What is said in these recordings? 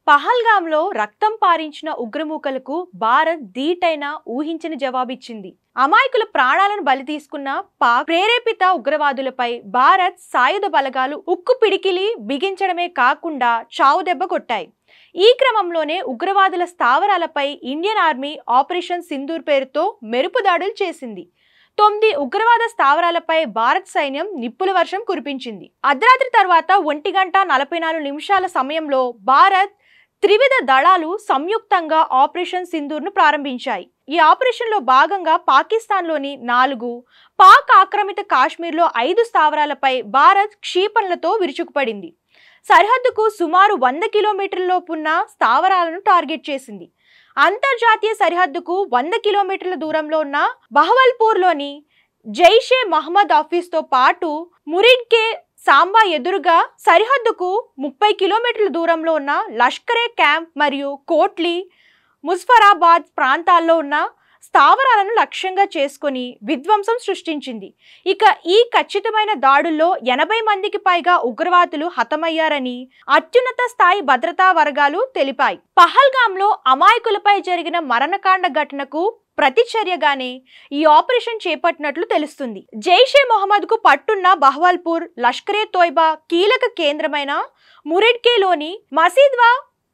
పహల్గాంలో రక్తం పారించిన ఉగ్రమూకలకు భారత్ ధీటైన ఊహించని జవాబిచ్చింది. అమాయకుల ప్రాణాలను బలి తీసుకున్న పాక్ ప్రేరేపిత ఉగ్రవాదులపై భారత్ సాయుధ బలగాలు ఉక్కు పిడికిలి బిగించడమే కాకుండా చావుదెబ్బ కొట్టాయి. ఈ క్రమంలోనే ఉగ్రవాదుల స్థావరాలపై ఇండియన్ ఆర్మీ ఆపరేషన్ సింధూర్ పేరుతో మెరుపు దాడులు చేసింది. 9 ఉగ్రవాద స్థావరాలపై భారత్ సైన్యం నిప్పుల వర్షం కురిపించింది. అర్ధరాత్రి తర్వాత 1:44 సమయంలో భారత్ త్రివిధ దళాలు సంయుక్తంగా ఆపరేషన్ సింధూర్ను ప్రారంభించాయి. ఈ ఆపరేషన్లో భాగంగా పాకిస్తాన్లోని 4, పాక్ ఆక్రమిత కాశ్మీర్లో 5 స్థావరాలపై భారత్ క్షిపణులతో విరుచుకుపడింది. సరిహద్దుకు సుమారు 100 కిలోమీటర్లలోపున్న స్థావరాలను టార్గెట్ చేసింది. అంతర్జాతీయ సరిహద్దుకు 100 కిలోమీటర్ల దూరంలో ఉన్న బహవల్పూర్లోని జైషే మహమ్మద్ ఆఫీస్తో పాటు మురిడ్కే సాంబా ఎదురుగా సరిహద్దుకు 30 కిలోమీటర్ల దూరంలో ఉన్న లష్కరే క్యాంప్ మరియు కోట్లీ ముజఫరాబాద్ ప్రాంతాల్లో ఉన్న స్థావరాలను లక్ష్యంగా చేసుకుని విధ్వంసం సృష్టించింది. ఇక ఈ ఖచ్చితమైన దాడుల్లో 80 మందికి పైగా ఉగ్రవాదులు హతమయ్యారని అత్యున్నత స్థాయి భద్రతా వర్గాలు తెలిపాయి. పహల్గాంలో అమాయకులపై జరిగిన మరణకాండ ఘటనకు ప్రతిచర్యగానే ఈ ఆపరేషన్ చేపట్టినట్లు తెలుస్తుంది. జైషే మొహమ్మద్ కు పట్టున్న బహవల్పూర్, లష్కరే తోయిబా కీలక కేంద్రమైన మురిడ్కేలోని మసీద్వా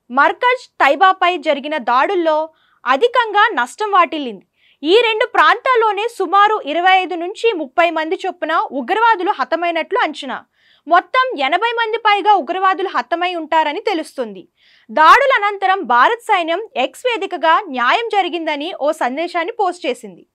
మర్కజ్ తైబాపై జరిగిన దాడుల్లో అధికంగా నష్టం వాటిల్లింది. ఈ 2 ప్రాంతాల్లోనే సుమారు 25 నుంచి 30 మంది చొప్పున ఉగ్రవాదులు హతమైనట్లు అంచనా. మొత్తం 80 మంది పైగా ఉగ్రవాదులు హతమై ఉంటారని తెలుస్తుంది. దాడుల అనంతరం భారత్ సైన్యం ఎక్స్ వేదికగా న్యాయం జరిగిందని ఓ సందేశాన్ని పోస్ట్ చేసింది.